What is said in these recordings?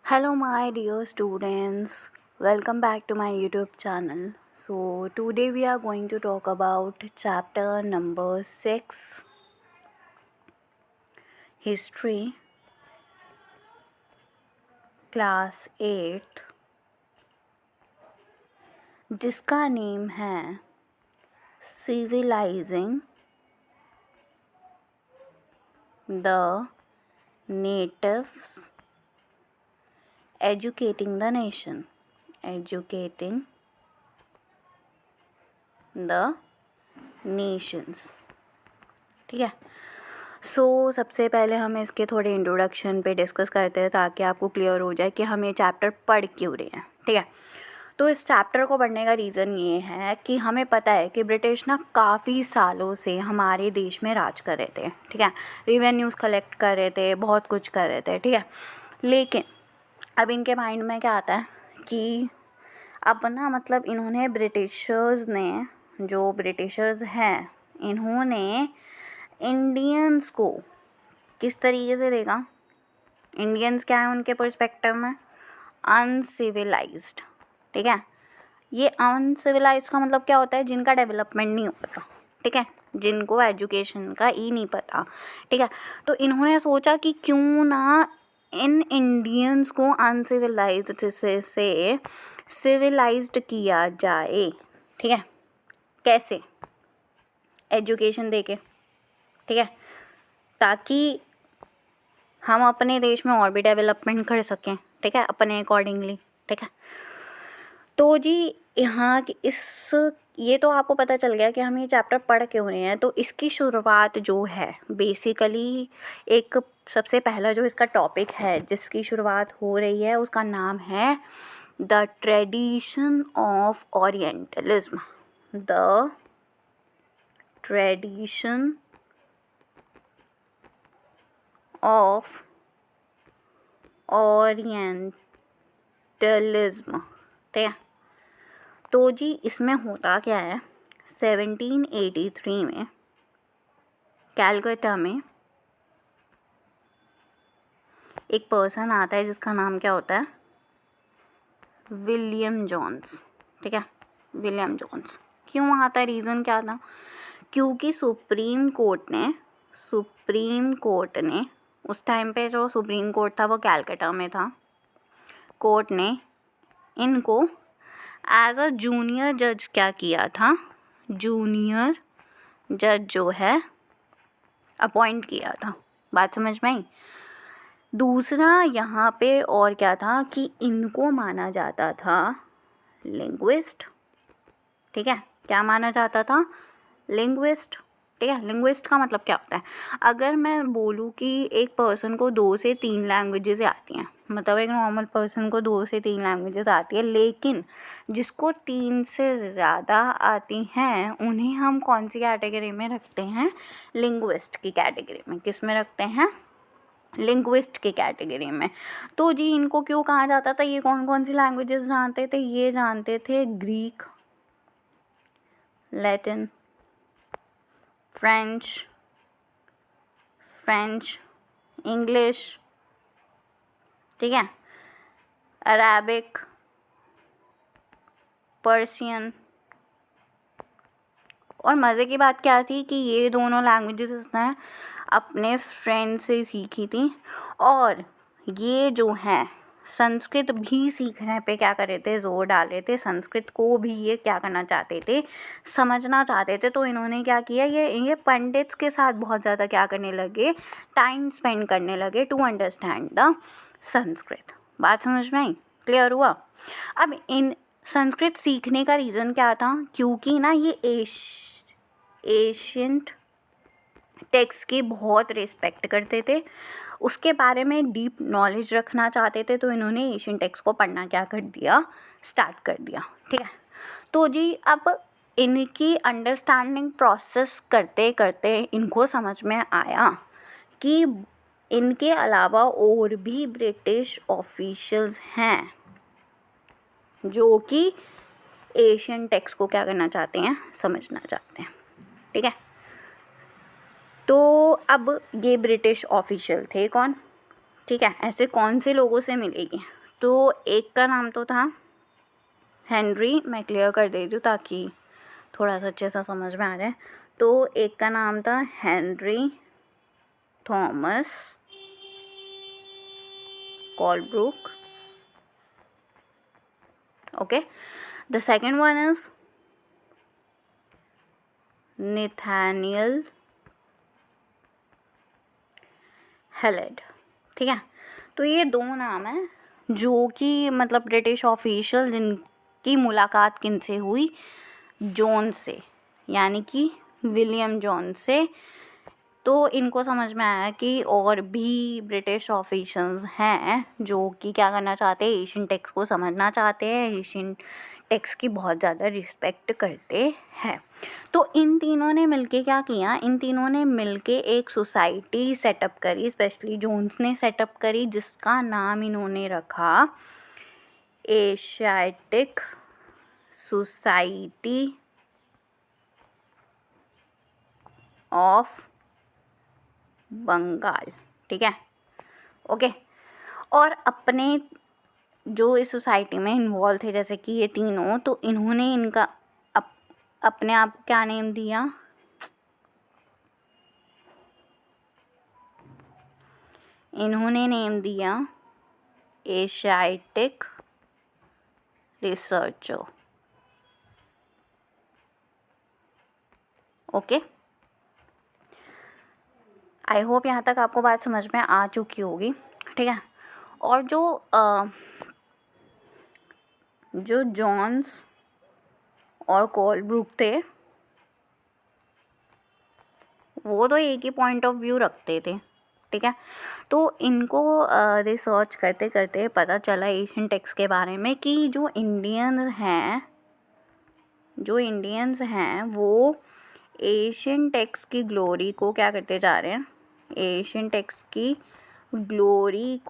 Hello, my dear students. Welcome back to my YouTube channel. So, today we are going to talk about chapter number 6, History, Class 8, जिसका name है Civilizing the Natives, Educating the Nation. Educating the Nations. ठीक है. सबसे पहले हम इसके थोड़े introduction पे डिस्कस करते हैं ताकि आपको क्लियर हो जाए कि हम ये चैप्टर पढ़ क्यों रहे हैं. ठीक है. तो इस चैप्टर को पढ़ने का रीज़न ये है कि हमें पता है कि ब्रिटिश ना काफ़ी सालों से हमारे देश में राज कर रहे थे. ठीक है. रिवेन्यूज़ कलेक्ट कर रहे थे, बहुत कुछ कर रहे थे. ठीक है. लेकिन अब इनके माइंड में क्या आता है कि अब ना मतलब इन्होंने ब्रिटिशर्स हैं इन्होंने इंडियंस को किस तरीके से देखा. इंडियंस क्या है उनके पर्सपेक्टिव में? अनसिविलाइज्ड. ठीक है. ये अनसिविलाइज्ड का मतलब क्या होता है? जिनका डेवलपमेंट नहीं होता. ठीक है. जिनको एजुकेशन का ही नहीं पता. ठीक है. तो इन्होंने सोचा कि क्यों ना इन इंडियंस को अनसिविलाइज्ड से सिविलाइज्ड किया जाए. ठीक है. कैसे? एजुकेशन देके. ठीक है. ताकि हम अपने देश में और भी डेवलपमेंट कर सकें. ठीक है. अपने अकॉर्डिंगली. ठीक है. तो जी यहाँ ये तो आपको पता चल गया कि हम ये चैप्टर पढ़ क्यों रहे हैं. तो इसकी शुरुआत जो है बेसिकली एक सबसे पहला जो इसका टॉपिक है जिसकी शुरुआत हो रही है उसका नाम है the tradition of orientalism. The tradition of orientalism. ठीक है. तो जी इसमें होता क्या है 1783 में कैलकाटा में एक पर्सन आता है जिसका नाम क्या होता है? William Jones. ठीक है. विलियम जोन्स क्यों आता है? रीज़न क्या था? क्योंकि सुप्रीम कोर्ट ने उस टाइम पे जो सुप्रीम कोर्ट था वो कैलकाटा में था. कोर्ट ने इनको एज अ जूनियर जज क्या किया था? जूनियर जज जो है अपॉइंट किया था. बात समझ में आई? दूसरा यहाँ पे और क्या था कि इनको माना जाता था लिंग्विस्ट. ठीक है. क्या माना जाता था? लिंग्विस्ट. ठीक है. लिंग्विस्ट का मतलब क्या होता है? अगर मैं बोलूँ कि एक पर्सन को 2 से 3 लैंग्वेजेस आती हैं, मतलब एक नॉर्मल पर्सन को 2 से 3 लैंग्वेजेस आती है, लेकिन जिसको 3 से ज़्यादा आती हैं उन्हें हम कौन सी कैटेगरी में रखते हैं? लिंग्विस्ट की कैटेगरी में. किस में रखते हैं? लिंग्विस्ट की कैटेगरी में. तो जी इनको क्यों कहा जाता था? ये कौन कौन सी लैंग्वेजेस जानते थे? ये जानते थे ग्रीक, लैटिन, फ्रेंच, इंग्लिश. ठीक है. Arabic, Persian. और मज़े की बात क्या थी कि ये दोनों लैंग्वेजेस इसने अपने फ्रेंड से सीखी थी. और ये जो हैं संस्कृत भी सीखने पे क्या कर रहे थे? ज़ोर डाल रहे थे. संस्कृत को भी ये क्या करना चाहते थे? समझना चाहते थे. तो इन्होंने क्या किया? ये पंडित्स के साथ बहुत ज़्यादा क्या करने लगे? टाइम स्पेंड करने लगे टू अंडरस्टैंड द संस्कृत. बात समझ में आई? क्लियर हुआ? अब इन संस्कृत सीखने का रीज़न क्या था? क्योंकि ना ये एशियंट टेक्स्ट की बहुत रिस्पेक्ट करते थे, उसके बारे में डीप नॉलेज रखना चाहते थे. तो इन्होंने एशियन टेक्स्ट को पढ़ना क्या कर दिया? स्टार्ट कर दिया. ठीक है. तो जी अब इनकी अंडरस्टैंडिंग प्रोसेस करते करते इनको समझ में आया कि इनके अलावा और भी ब्रिटिश ऑफिशियल्स हैं जो कि एशियन टेक्स्ट को क्या करना चाहते हैं? समझना चाहते हैं. ठीक है. तो अब ये ब्रिटिश ऑफिशियल थे कौन? ठीक है. ऐसे कौन से लोगों से मिलेगी? तो एक का नाम तो था हेनरी, मैं क्लियर कर देती हूँ ताकि थोड़ा सा अच्छे से समझ में आ जाए। तो एक का नाम था Henry Thomas Colebrooke, okay. The second one is Nathaniel Halhed, ठीक है। तो ये दो नाम हैं जो कि मतलब ब्रिटिश ऑफिशियल जिनकी मुलाकात किनसे हुई, जॉन से, यानी कि विलियम जॉन से। तो इनको समझ में आया कि और भी ब्रिटिश ऑफिशियल्स हैं जो कि क्या करना चाहते हैं, एशियन टेक्स्ट को समझना चाहते हैं, एशियन टेक्स्ट की बहुत ज़्यादा रिस्पेक्ट करते हैं। तो इन तीनों ने मिलके क्या किया, इन तीनों ने मिलके एक सोसाइटी सेटअप करी, स्पेशली जोन्स ने सेटअप करी, जिसका नाम इन्होंने रखा एशियाटिक सोसाइटी ऑफ बंगाल, ठीक है, ओके। और अपने जो इस सोसाइटी में इन्वॉल्व थे, जैसे कि ये तीनों, तो इन्होंने इनका अपने आप को क्या नेम दिया, इन्होंने नेम दिया Asiatic researcher, okay. I hope यहाँ तक आपको बात समझ में आ चुकी होगी, ठीक है। और जो जॉन्स और कोलब्रुक थे वो तो एक ही पॉइंट ऑफ व्यू रखते थे, ठीक है। तो इनको रिसर्च करते करते पता चला एशियन टेक्स्ट के बारे में कि जो इंडियंस हैं वो एशियन टेक्स्ट की ग्लोरी को क्या करते जा रहे हैं, एशियन टेक्स्ट की ग्लोरी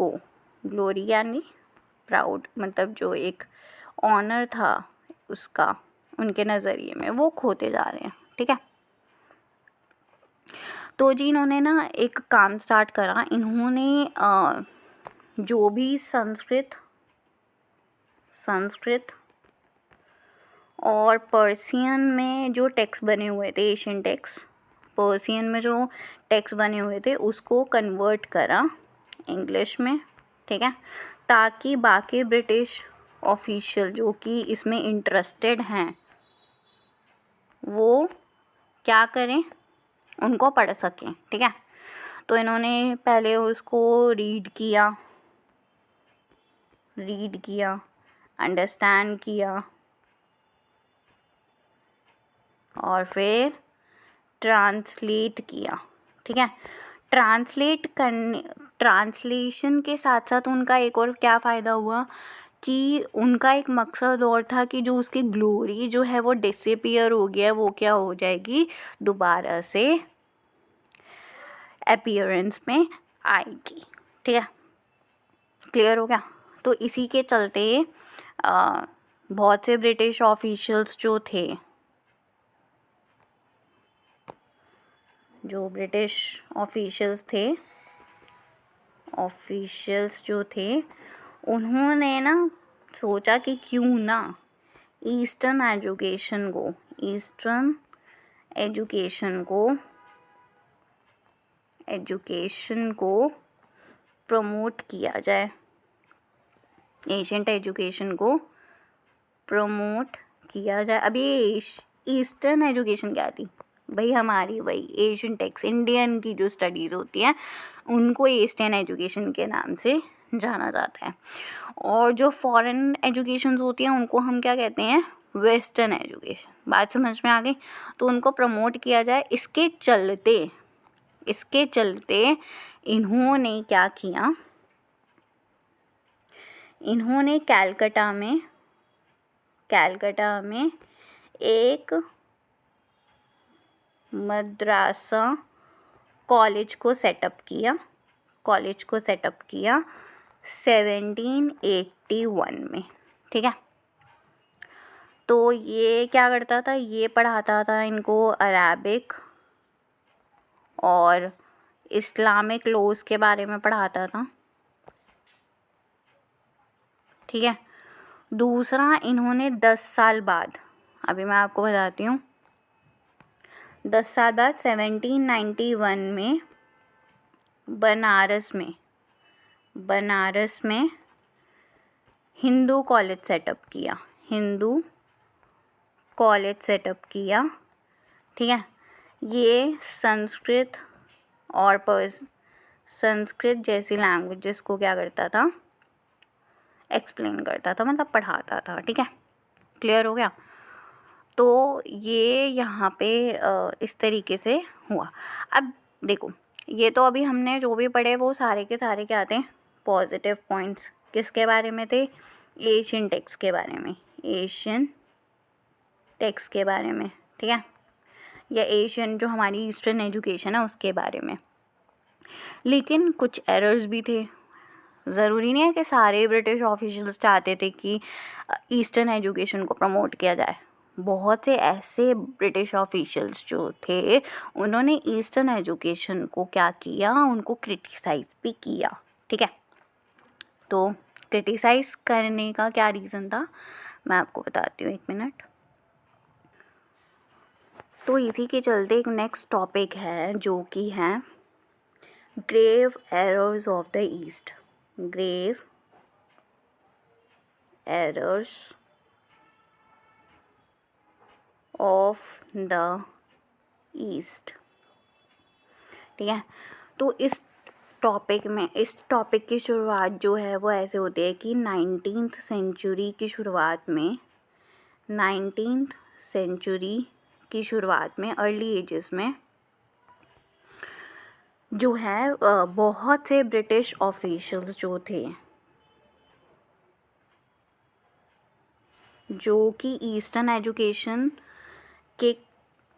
यानी प्राउड, मतलब जो एक ऑनर था उसका उनके नज़रिए में, वो खोते जा रहे हैं, ठीक है। तो जी इन्होंने ना एक काम स्टार्ट करा, इन्होंने जो भी संस्कृत और पर्शियन में जो टेक्स्ट बने हुए थे, एशियन टेक्स्ट, पर्शियन में जो टेक्स्ट बने हुए थे उसको कन्वर्ट करा इंग्लिश में, ठीक है, ताकि बाकी ब्रिटिश ऑफिशियल जो कि इसमें इंटरेस्टेड हैं वो क्या करें, उनको पढ़ सकें, ठीक है। तो इन्होंने पहले उसको रीड किया, अंडरस्टैंड किया और फिर ट्रांसलेट किया, ठीक है। ट्रांसलेशन के साथ साथ उनका एक और क्या फ़ायदा हुआ कि उनका एक मकसद और था कि जो उसकी ग्लोरी जो है वो डिसअपीयर हो गया, वो क्या हो जाएगी, दोबारा से अपीयरेंस में आएगी, ठीक है, क्लियर हो गया। तो इसी के चलते बहुत से ब्रिटिश ऑफिशियल्स जो थे उन्होंने ना सोचा कि क्यों ना ईस्टर्न एजुकेशन को प्रमोट किया जाए, एशियंट एजुकेशन को प्रमोट किया जाए। अभी ईस्टर्न एजुकेशन क्या थी भाई, हमारी वही एशियन टेक्स्ट, इंडियन की जो स्टडीज़ होती हैं उनको ईस्टर्न एजुकेशन के नाम से जाना जाता है, और जो फॉरेन एजुकेशंस होती हैं उनको हम क्या कहते हैं, वेस्टर्न एजुकेशन। बात समझ में आ गई। तो उनको प्रमोट किया जाए, इसके चलते इन्होंने क्या किया, इन्होंने कैलकाटा में एक मद्रासा कॉलेज को सेटअप किया 1781 में, ठीक है। तो ये क्या करता था, ये पढ़ाता था इनको अरेबिक और इस्लामिक लॉज के बारे में पढ़ाता था, ठीक है। दूसरा, इन्होंने 10 साल बाद, अभी मैं आपको बताती हूँ, 10 साल बाद 1791 में बनारस में हिंदू कॉलेज सेटअप किया, ठीक है। ये संस्कृत जैसी लैंग्वेजेस को क्या करता था, एक्सप्लेन करता था, मतलब पढ़ाता था, ठीक है। क्लियर हो गया। तो ये यहाँ पे इस तरीके से हुआ। अब देखो, ये तो अभी हमने जो भी पढ़े वो सारे के सारे क्या थे, पॉजिटिव पॉइंट्स। किसके बारे में थे, एशियन टेक्स्ट के बारे में, ठीक है, या एशियन जो हमारी ईस्टर्न एजुकेशन है उसके बारे में। लेकिन कुछ एरर्स भी थे। ज़रूरी नहीं है कि सारे ब्रिटिश ऑफिशियल्स चाहते थे कि ईस्टर्न एजुकेशन को प्रमोट किया जाए। बहुत से ऐसे ब्रिटिश ऑफिशियल्स जो थे उन्होंने ईस्टर्न एजुकेशन को क्या किया, उनको क्रिटिसाइज़ भी किया, ठीक है। तो क्रिटिसाइज़ करने का क्या रीज़न था, मैं आपको बताती हूँ, 1 मिनट। तो इसी के चलते एक नेक्स्ट टॉपिक है जो कि है grave errors of the east. Grave errors of the east, ठीक है। तो इस टॉपिक की शुरुआत जो है वो ऐसे होती है कि 19th सेंचुरी की शुरुआत में अर्ली एजेस में जो है बहुत से ब्रिटिश ऑफिशियल्स जो थे, जो कि ईस्टर्न एजुकेशन के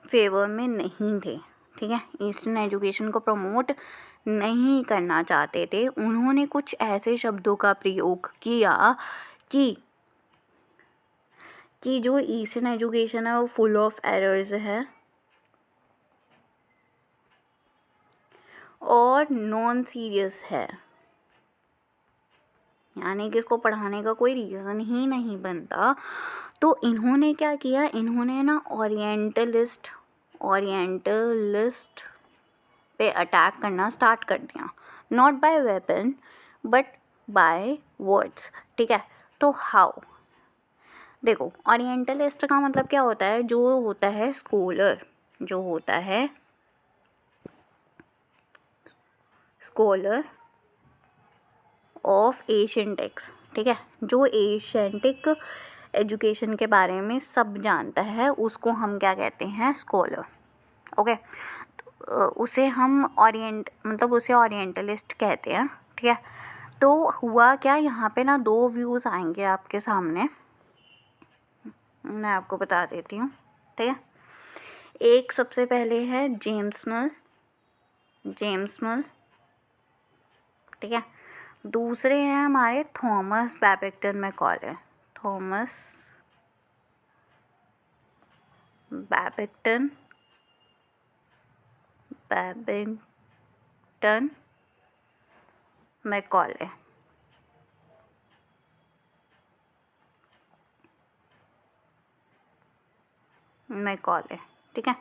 फेवर में नहीं थे, ठीक है, ईस्टर्न एजुकेशन को प्रमोट नहीं करना चाहते थे। उन्होंने कुछ ऐसे शब्दों का प्रयोग किया कि जो ईस्टर्न एजुकेशन है वो फुल ऑफ एरर्स है और नॉन सीरियस है, यानी कि इसको पढ़ाने का कोई रीज़न ही नहीं बनता। तो इन्होंने क्या किया, इन्होंने ना ओरिएंटलिस्ट पे अटैक करना स्टार्ट कर दिया, not by weapon but by words, ठीक है। तो हाउ, देखो, ओरिएंटलिस्ट का मतलब क्या होता है, जो होता है स्कॉलर ऑफ एशियन टेक्स्ट, ठीक है, जो एशियंटिक एजुकेशन के बारे में सब जानता है उसको हम क्या कहते हैं, स्कॉलर, ओके। उसे हम उसे ओरिएंटलिस्ट कहते हैं, ठीक है। तो हुआ क्या, यहाँ पे ना 2 व्यूज़ आएंगे आपके सामने, मैं आपको बता देती हूँ, ठीक है। एक सबसे पहले है जेम्स मिल, ठीक है। दूसरे हैं हमारे थॉमस बैबिंगटन मैकॉले, ठीक है।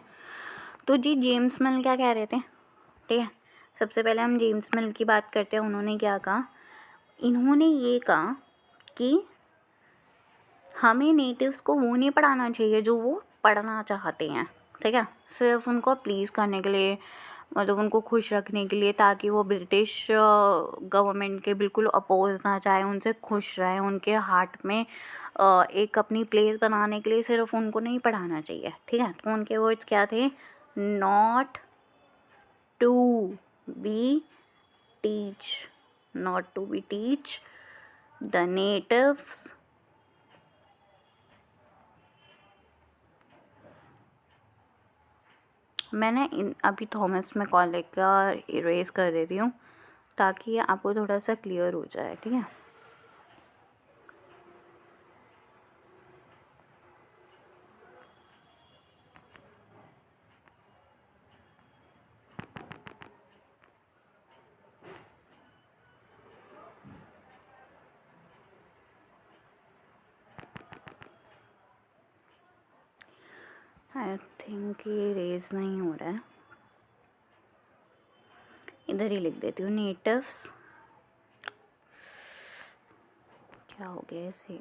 तो जी जेम्स मिल क्या कह रहे थे, ठीक है। सबसे पहले हम जेम्स मिल की बात करते हैं। उन्होंने क्या कहा, इन्होंने ये कहा कि हमें नेटिव्स को वो नहीं पढ़ाना चाहिए जो वो पढ़ना चाहते हैं, ठीक है, सिर्फ उनको प्लीज़ करने के लिए, मतलब उनको खुश रखने के लिए, ताकि वो ब्रिटिश गवर्नमेंट के बिल्कुल अपोज ना जाए, उनसे खुश रहे, उनके हार्ट में एक अपनी प्लेस बनाने के लिए सिर्फ उनको नहीं पढ़ाना चाहिए, ठीक है। तो उनके वर्ड्स क्या थे, not to be teach the natives मैंने अभी थॉमस मैकॉले का इरेज कर देती हूँ ताकि आपको थोड़ा सा क्लियर हो जाए, ठीक है। आई थिंक ये रेज नहीं हो रहा है, इधर ही लिख देती हूँ नेटिव्स। क्या हो गया इसे?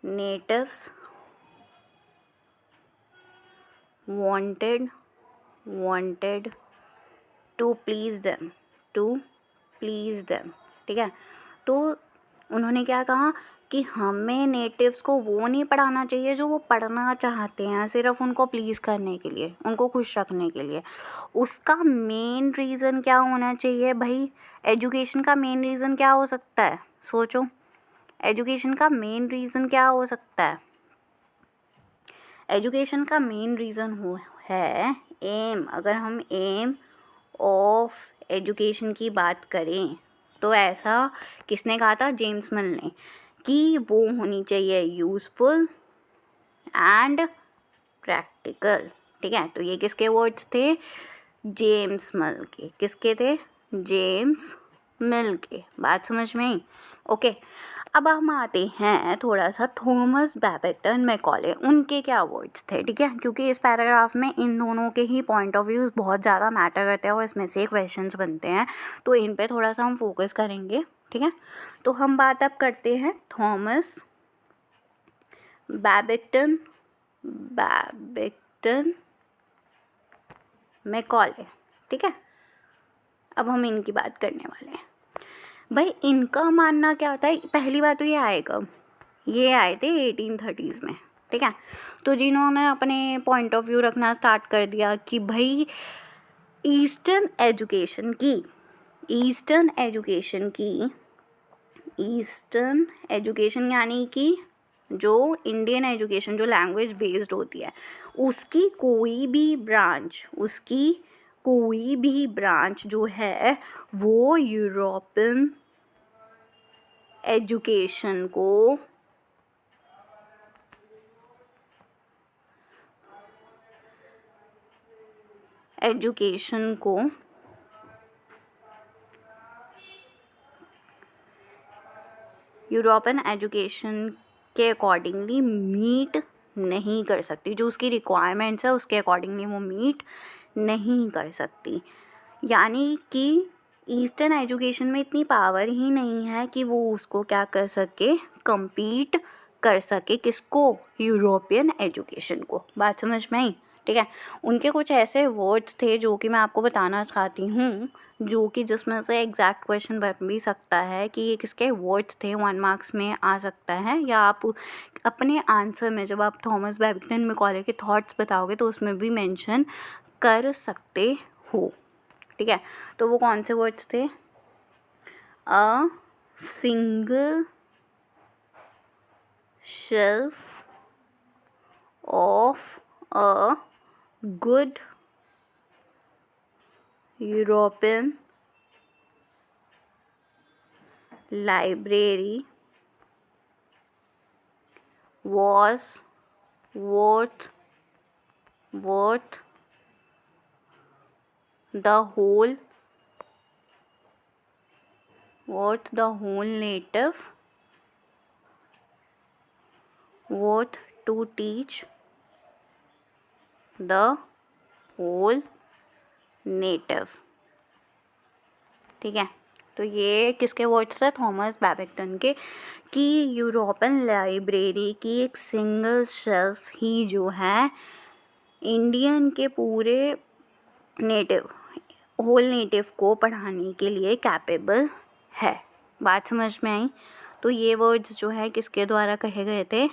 natives wanted to please them, ठीक है। तो उन्होंने क्या कहा कि हमें नेटिव्स को वो नहीं पढ़ाना चाहिए जो वो पढ़ना चाहते हैं, सिर्फ उनको प्लीज़ करने के लिए, उनको खुश रखने के लिए। उसका मेन रीज़न क्या होना चाहिए भाई? एजुकेशन का मेन रीज़न क्या हो सकता है? सोचो, एजुकेशन का मेन रीज़न क्या हो सकता है? एजुकेशन का मेन रीज़न है एम। अगर हम एम ऑफ एजुकेशन की बात करें तो ऐसा किसने कहा था? जेम्स मिल ने, कि वो होनी चाहिए यूज़फुल एंड प्रैक्टिकल, ठीक है। तो ये किसके वर्ड्स थे? जेम्स मिल के। किसके थे? जेम्स मिल के। बात समझ में आई? ओके, अब हम आते हैं थोड़ा सा थॉमस बैबेटन मैकॉले, उनके क्या वर्ड्स थे, ठीक है। क्योंकि इस पैराग्राफ में इन दोनों के ही पॉइंट ऑफ व्यूज़ बहुत ज़्यादा मैटर करते हैं और इसमें से क्वेश्चंस बनते हैं, तो इन पे थोड़ा सा हम फोकस करेंगे, ठीक है। तो हम बात अब करते हैं थॉमस बैबेटन मैकॉले, ठीक है। अब हम इनकी बात करने वाले हैं। भाई इनका मानना क्या होता है? पहली बात तो ये आए कब? ये आए थे 1830s में, ठीक है। तो जिन्होंने अपने पॉइंट ऑफ व्यू रखना स्टार्ट कर दिया कि भाई ईस्टर्न एजुकेशन यानी कि जो इंडियन एजुकेशन जो लैंग्वेज बेस्ड होती है, उसकी कोई भी ब्रांच जो है वो यूरोपियन एजुकेशन को यूरोपियन एजुकेशन के अकॉर्डिंगली मीट नहीं कर सकती, जो उसकी रिक्वायरमेंट्स है उसके अकॉर्डिंगली वो मीट नहीं कर सकती। यानी कि ईस्टर्न एजुकेशन में इतनी पावर ही नहीं है कि वो उसको क्या कर सके, compete कर सके, किसको? यूरोपियन एजुकेशन को। बात समझ में आई? ठीक है। उनके कुछ ऐसे वर्ड्स थे जो कि मैं आपको बताना चाहती हूँ, जो कि जिसमें से एग्जैक्ट क्वेश्चन बन भी सकता है कि ये किसके वर्ड्स थे, 1 मार्क्स में आ सकता है। या आप अपने आंसर में जब आप थॉमस बैबेटन मैकॉले के थॉट्स बताओगे तो उसमें भी मेंशन कर सकते हो, ठीक है। तो वो कौन से वर्ड्स थे? A single shelf of a good European library was worth the whole native, worth to teach the whole native, ठीक है। तो ये किसके वर्ड्स थे? थॉमस बैबेक्टन के, कि यूरोपियन लाइब्रेरी की एक सिंगल शेल्फ ही जो है इंडियन के पूरे नेटिव होल नेटिव को पढ़ाने के लिए कैपेबल है। बात समझ में आई? तो ये वर्ड्स जो है किसके द्वारा कहे गए थे?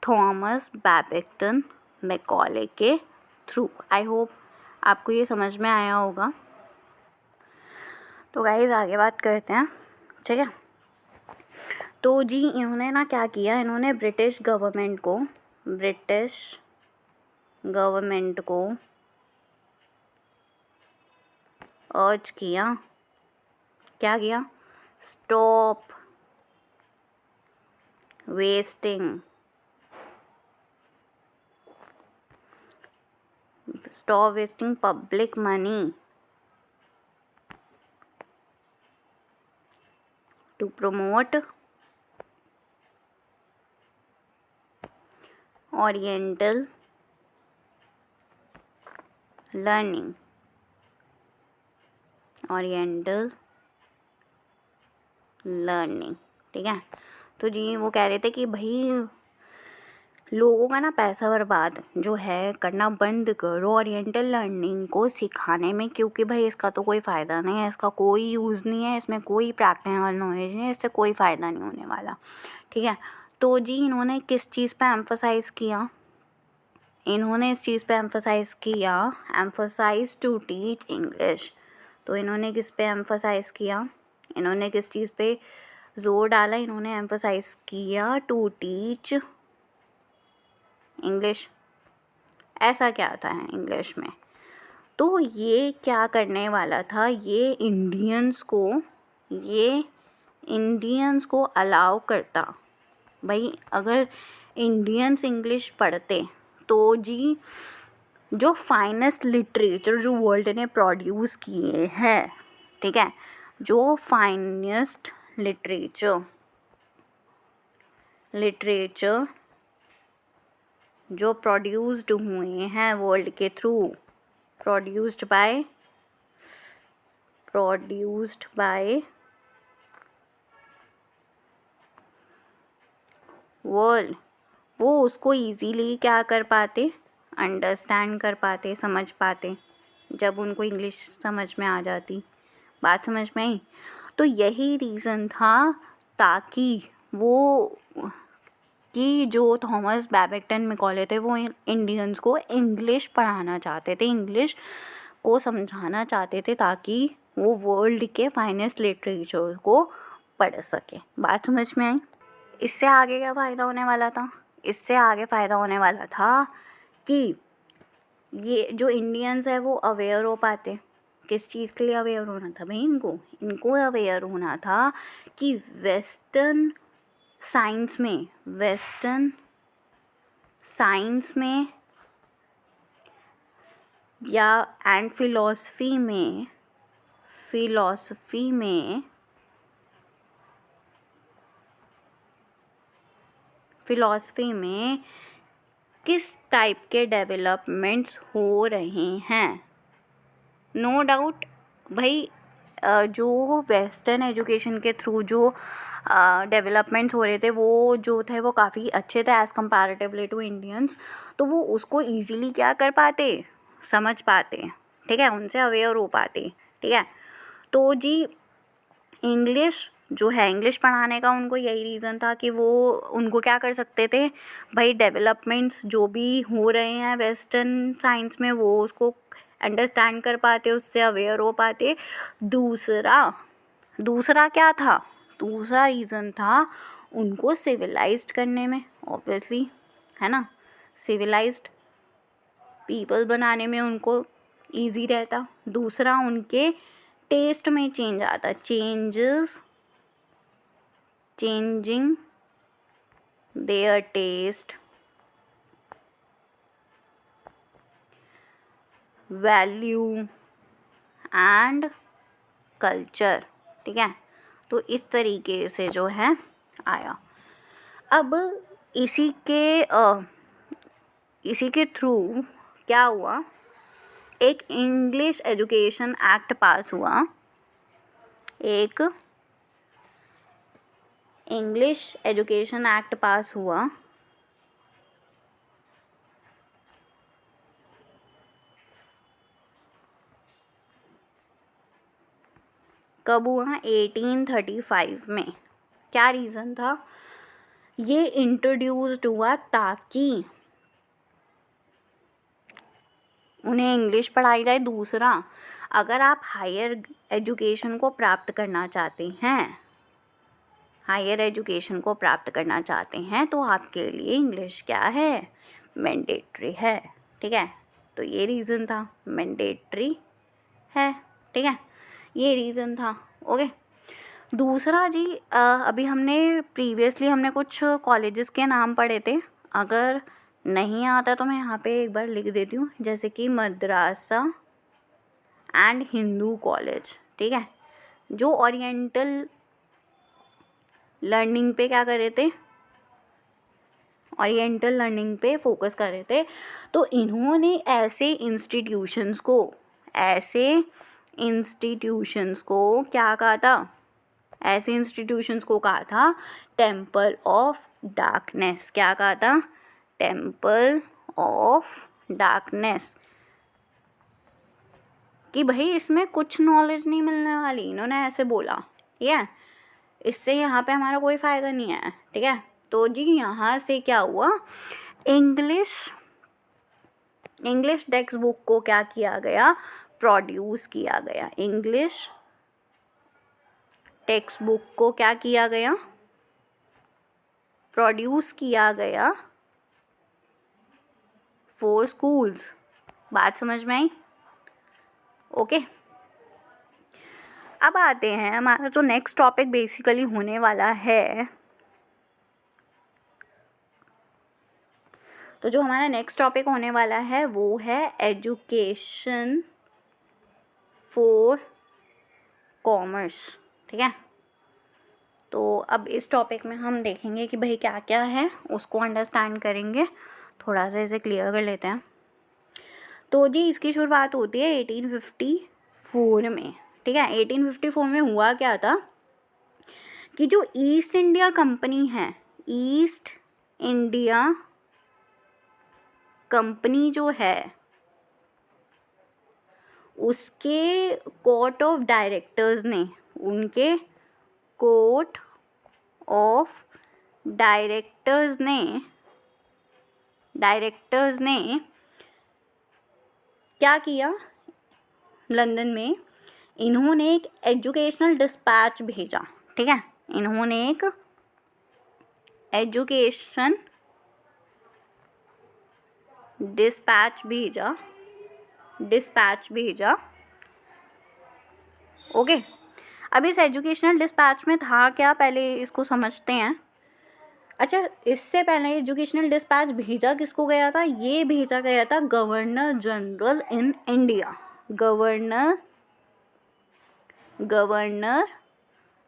थॉमस बैबेक्टन मैकॉले के थ्रू। आई होप आपको ये समझ में आया होगा। तो गाइस आगे बात करते हैं, ठीक है। तो जी इन्होंने ना क्या किया, इन्होंने ब्रिटिश गवर्नमेंट को अर्ज किया, क्या किया? Stop wasting public money to promote Oriental learning, ठीक है। तो जी वो कह रहे थे कि भाई लोगों का ना पैसा बर्बाद जो है करना बंद करो ओरिएंटल लर्निंग को सिखाने में, क्योंकि भाई इसका तो कोई फ़ायदा नहीं है, इसका कोई यूज़ नहीं है, इसमें कोई प्रैक्टिकल नॉलेज नहीं है, इससे कोई फ़ायदा नहीं होने वाला, ठीक है। तो जी इन्होंने किस चीज़ पे एम्फसाइज़ किया? इन्होंने इस चीज़ पे एम्फसाइज़ टू टीच इंग्लिश। तो इन्होंने किस पे एम्फसाइज़ किया? इन्होंने किस चीज़ पे ज़ोर डाला? इन्होंने एम्फसाइज़ किया टू टीच इंग्लिश। ऐसा क्या आता है इंग्लिश में? तो ये क्या करने वाला था? ये इंडियंस को अलाउ करता। भाई अगर इंडियंस इंग्लिश पढ़ते तो जी जो फाइनेस्ट लिटरेचर जो वर्ल्ड ने प्रोड्यूस किए हैं, ठीक है, जो फाइनेस्ट लिटरेचर जो प्रोड्यूस्ड हुए हैं वर्ल्ड के थ्रू, प्रोड्यूस्ड बाय वर्ल्ड, वो उसको इजीली क्या कर पाते? अंडरस्टैंड कर पाते, समझ पाते, जब उनको इंग्लिश समझ में आ जाती। बात समझ में आई? तो यही रीज़न था ताकि कि जो थॉमस बैबेक्टन मैकॉले थे वो इंडियंस को इंग्लिश पढ़ाना चाहते थे, इंग्लिश को समझाना चाहते थे, ताकि वो वर्ल्ड के फाइनेस्ट लिटरेचर को पढ़ सके। बात समझ में आई? इससे आगे क्या फ़ायदा होने वाला था? इससे आगे फ़ायदा होने वाला था कि ये जो इंडियंस है वो अवेयर हो पाते। किस चीज़ के लिए अवेयर होना था भाई? इनको अवेयर होना था कि वेस्टर्न साइंस में या एंड फिलॉसफी में किस टाइप के डेवलपमेंट्स हो रहे हैं। नो डाउट भाई जो वेस्टर्न एजुकेशन के थ्रू जो डेवलपमेंट्स हो रहे थे वो जो थे वो काफ़ी अच्छे थे एज़ कंपैरेटिवली टू इंडियंस, तो वो उसको ईज़िली क्या कर पाते? समझ पाते, ठीक है, उनसे अवेयर हो पाते, ठीक है। तो जी इंग्लिश जो है, इंग्लिश पढ़ाने का उनको यही रीज़न था कि वो उनको क्या कर सकते थे भाई, डेवलपमेंट्स जो भी हो रहे हैं वेस्टर्न साइंस में वो उसको अंडरस्टैंड कर पाते, उससे अवेयर हो पाते। दूसरा क्या था? दूसरा रीज़न था उनको सिविलाइज्ड करने में, ऑब्वियसली, है ना, सिविलाइज्ड पीपल बनाने में उनको ईजी रहता। दूसरा उनके टेस्ट में चेंज आता, changing their taste, value and culture, ठीक है। तो इस तरीके से जो है आया। अब इसी के थ्रू क्या हुआ? एक इंग्लिश एजुकेशन एक्ट पास हुआ एक इंग्लिश एजुकेशन एक्ट पास हुआ कब हुआ? 1835 में। क्या रीज़न था? ये इंट्रोड्यूस्ड हुआ ताकि उन्हें इंग्लिश पढ़ाई जाए। दूसरा, अगर आप हायर एजुकेशन को प्राप्त करना चाहते हैं, हायर एजुकेशन को प्राप्त करना चाहते हैं तो आपके लिए इंग्लिश क्या है? मैंडेटरी है। ठीक है, तो ये रीज़न था, मैंडेटरी है। ठीक है, ये रीज़न था। ओके, दूसरा जी, अभी प्रीवियसली हमने कुछ कॉलेजेस के नाम पढ़े थे। अगर नहीं आता तो मैं यहाँ पे एक बार लिख देती हूँ, जैसे कि मद्रासा एंड हिंदू कॉलेज। ठीक है, जो ओरिएंटल लर्निंग पे क्या कर रहे थे? ओरिएंटल लर्निंग पे फोकस कर रहे थे। तो इन्होंने ऐसे इंस्टीट्यूशंस को क्या कहा था? ऐसे इंस्टीट्यूशंस को कहा था टेम्पल ऑफ डार्कनेस। क्या कहा था? Temple of darkness. कि भाई इसमें कुछ नॉलेज नहीं मिलने वाली, इन्होंने ऐसे बोला। ठीक है, इससे यहाँ पे हमारा कोई फ़ायदा नहीं है। ठीक है, तो जी यहाँ से क्या हुआ? इंग्लिश टेक्स्ट बुक को क्या किया गया? प्रोड्यूस किया गया। इंग्लिश टेक्स्ट बुक को क्या किया गया? प्रोड्यूस किया गया फॉर स्कूल्स। बात समझ में आई? ओके, अब आते हैं हमारा जो नेक्स्ट टॉपिक बेसिकली होने वाला है। तो जो हमारा नेक्स्ट टॉपिक होने वाला है वो है एजुकेशन फॉर कॉमर्स। ठीक है, तो अब इस टॉपिक में हम देखेंगे कि भाई क्या क्या है, उसको अंडरस्टैंड करेंगे। थोड़ा सा इसे क्लियर कर लेते हैं। तो जी इसकी शुरुआत होती है 1854 में। ठीक है, 1854 में हुआ क्या था कि जो ईस्ट इंडिया कंपनी है, ईस्ट इंडिया कंपनी जो है, उसके कोर्ट ऑफ डायरेक्टर्स ने, उनके कोर्ट ऑफ डायरेक्टर्स ने क्या किया? लंदन में इन्होंने एक एजुकेशनल डिस्पैच भेजा। ठीक है, इन्होंने एक एजुकेशन डिस्पैच भेजा। ओके, अब इस एजुकेशनल डिस्पैच में था क्या, पहले इसको समझते हैं। अच्छा, इससे पहले एजुकेशनल डिस्पैच भेजा किसको गया था? ये भेजा गया था governor general in India. Governor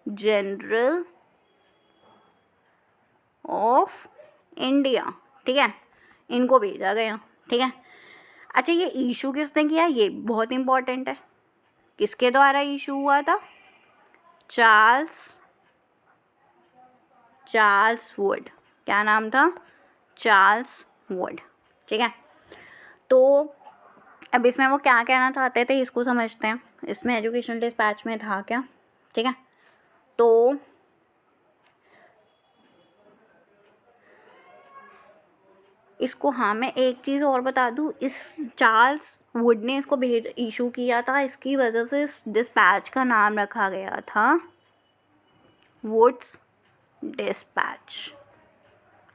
general of India. ठीक है, इनको भेजा गया। ठीक है, अच्छा ये इशू किसने किया? ये बहुत इम्पोर्टेंट है। किसके द्वारा इशू हुआ था? Charles Wood. क्या नाम था? Charles Wood. ठीक है, तो अब इसमें वो क्या कहना चाहते थे इसको समझते हैं। इसमें एजुकेशनल डिस्पैच में था क्या? ठीक है, तो इसको, हाँ मैं एक चीज़ और बता दूँ, इस चार्ल्स वुड ने इसको इशू किया था, इसकी वजह से इस डिस्पैच का नाम रखा गया था वुड्स डिस्पैच।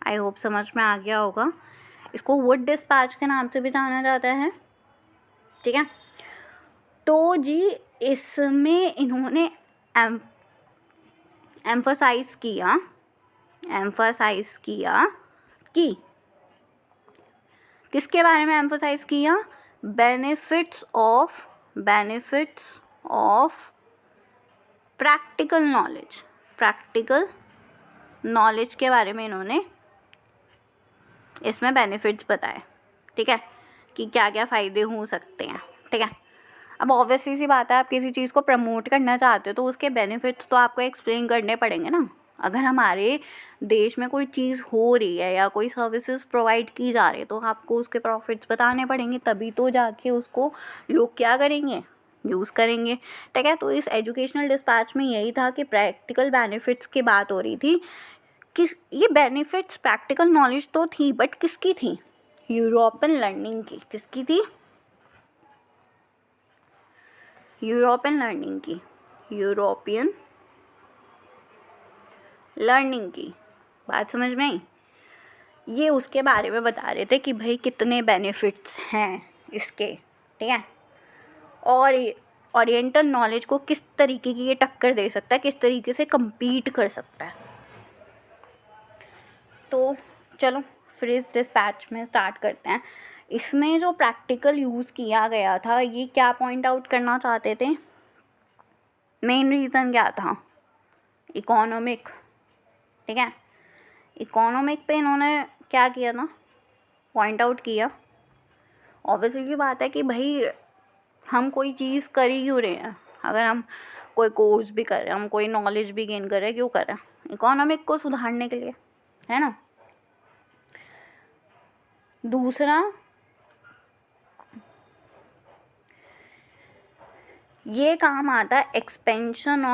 आई होप समझ में आ गया होगा। इसको वुड डिस्पैच के नाम से भी जाना जाता है। ठीक है, तो जी इसमें इन्होंने एम्फसाइज किया कि किसके बारे में एम्फसाइज किया? बेनिफिट्स ऑफ प्रैक्टिकल नॉलेज के बारे में इन्होंने इसमें बेनिफिट्स बताए। ठीक है, कि क्या क्या फ़ायदे हो सकते हैं। ठीक है, अब ऑब्वियसली सी बात है, आप किसी चीज़ को प्रमोट करना चाहते हो तो उसके बेनिफिट्स तो आपको एक्सप्लेन करने पड़ेंगे ना। अगर हमारे देश में कोई चीज़ हो रही है या कोई सर्विसेज प्रोवाइड की जा रही है तो आपको उसके प्रॉफिट्स बताने पड़ेंगे, तभी तो जाके उसको लोग क्या करेंगे, यूज़ करेंगे। ठीक है, तो इस एजुकेशनल डिस्पैच में यही था कि प्रैक्टिकल बेनिफिट्स की बात हो रही थी कि ये बेनिफिट्स प्रैक्टिकल नॉलेज तो थी, बट किसकी थी, यूरोपियन लर्निंग की। किसकी थी, यूरोपियन लर्निंग की, यूरोपियन लर्निंग की। बात समझ में आई। ये उसके बारे में बता रहे थे कि भाई कितने बेनिफिट्स हैं इसके। ठीक है, और ओरिएंटल नॉलेज को किस तरीके की ये टक्कर दे सकता है, किस तरीके से compete कर सकता है। तो चलो फिर इस डिस्पैच में स्टार्ट करते हैं। इसमें जो प्रैक्टिकल यूज़ किया गया था, ये क्या पॉइंट आउट करना चाहते थे, मेन रीज़न क्या था, इकोनॉमिक। ठीक है, इकोनॉमिक पे इन्होंने क्या किया था, पॉइंट आउट किया। ऑब्वियसली की बात है कि भाई हम कोई चीज़ कर ही क्यों रहे हैं, अगर हम कोई कोर्स भी कर रहे हैं, हम कोई नॉलेज भी गेन कर रहे हैं, क्यों कर रहे हैं, इकोनॉमिक को सुधारने के लिए, है ना। दूसरा, ये काम आता है expansion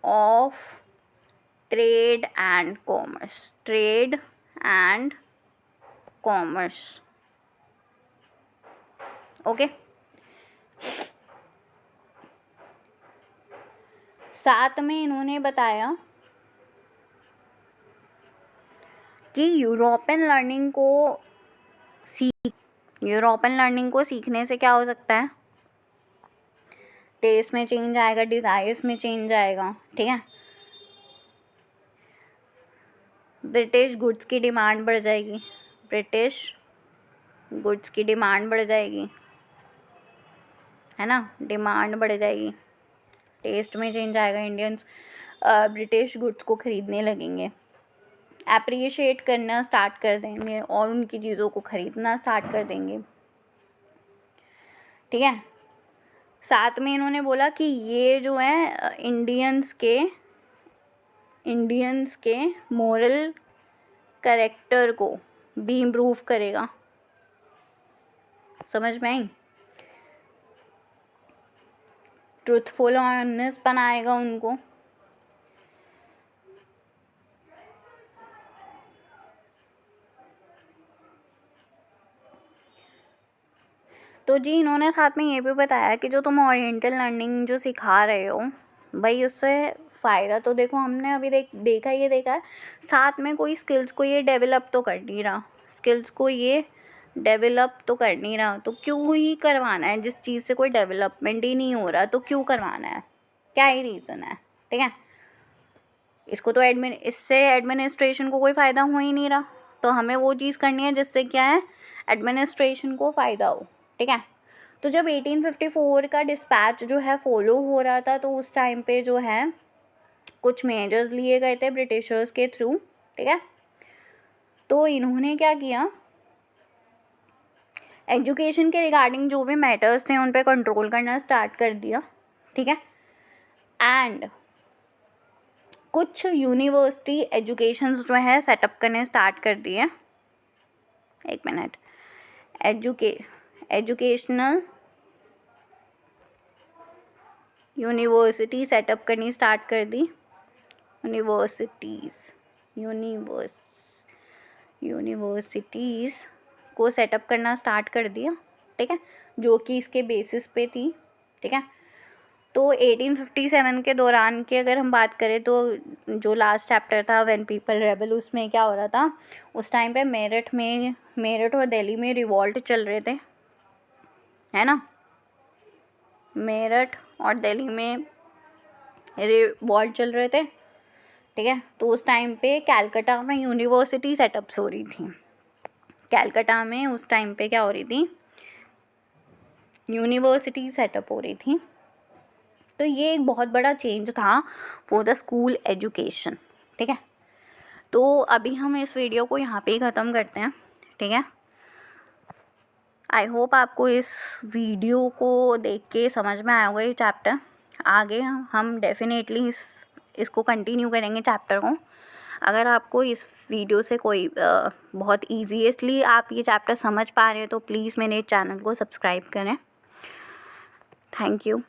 of trade and commerce, trade and commerce. Okay, साथ में इन्होंने बताया कि यूरोपियन लर्निंग को सीखने से क्या हो सकता है, टेस्ट में चेंज आएगा, डिज़ायर्स में चेंज आएगा। ठीक है, ब्रिटिश गुड्स की डिमांड बढ़ जाएगी, ब्रिटिश गुड्स की डिमांड बढ़ जाएगी, है ना, डिमांड बढ़ जाएगी, टेस्ट में चेंज आएगा, इंडियंस ब्रिटिश गुड्स को ख़रीदने लगेंगे, एप्रिशिएट करना स्टार्ट कर देंगे और उनकी चीज़ों को ख़रीदना स्टार्ट कर देंगे। ठीक है, साथ में इन्होंने बोला कि ये जो है इंडियंस के मोरल कैरेक्टर को भी इम्प्रूव करेगा। समझ में आई, ट्रूथफुल और ऑनेस्ट बनाएगा उनको। तो जी इन्होंने साथ में ये भी बताया कि जो तुम ओरिएंटल लर्निंग जो सिखा रहे हो भाई, उससे फ़ायदा तो देखो हमने अभी देखा है, साथ में कोई स्किल्स को ये डेवलप तो कर नहीं रहा, तो क्यों ही करवाना है, जिस चीज़ से कोई डेवलपमेंट ही नहीं हो रहा तो क्यों करवाना है, क्या ही रीज़न है। ठीक है, इसको तो इससे एडमिनिस्ट्रेशन को कोई फ़ायदा हो ही नहीं रहा, तो हमें वो चीज़ करनी है जिससे क्या है, एडमिनिस्ट्रेशन को फ़ायदा हो। ठीक है, तो जब 1854 का डिस्पैच जो है फॉलो हो रहा था, तो उस टाइम पे जो है कुछ मेजर्स लिए गए थे ब्रिटिशर्स के थ्रू। ठीक है, तो इन्होंने क्या किया, एजुकेशन के रिगार्डिंग जो भी मैटर्स थे उन पे कंट्रोल करना स्टार्ट कर दिया। ठीक है, एंड कुछ यूनिवर्सिटी एजुकेशंस जो है सेटअप करने स्टार्ट कर दिए। एक मिनट, एजुकेशनल यूनिवर्सिटी सेटअप करनी स्टार्ट कर दी, यूनिवर्सिटीज़ को सेटअप करना स्टार्ट कर दिया। ठीक है, जो कि इसके बेसिस पे थी। ठीक है, तो 1857 के दौरान की अगर हम बात करें तो जो लास्ट चैप्टर था व्हेन पीपल रेबल, उसमें क्या हो रहा था, उस टाइम पे मेरठ और दिल्ली में रिवॉल्ट चल रहे थे, है ना, मेरठ और दिल्ली में रिवॉल्ट चल रहे थे। ठीक है, तो उस टाइम पे कैलकाटा में यूनिवर्सिटी सेटअप्स हो रही थी, कैलकाटा में उस टाइम पे क्या हो रही थी, यूनिवर्सिटी सेटअप हो रही थी। तो ये एक बहुत बड़ा चेंज था फॉर द स्कूल एजुकेशन। ठीक है, तो अभी हम इस वीडियो को यहाँ पे ही ख़त्म करते हैं। ठीक है, आई होप आपको इस वीडियो को देख के समझ में आया होगा ये चैप्टर। आगे हम डेफिनेटली इसको कंटिन्यू करेंगे चैप्टर को। अगर आपको इस वीडियो से कोई बहुत ईजीएसली आप ये चैप्टर समझ पा रहे हैं तो प्लीज़ मेरे चैनल को सब्सक्राइब करें। Thank you.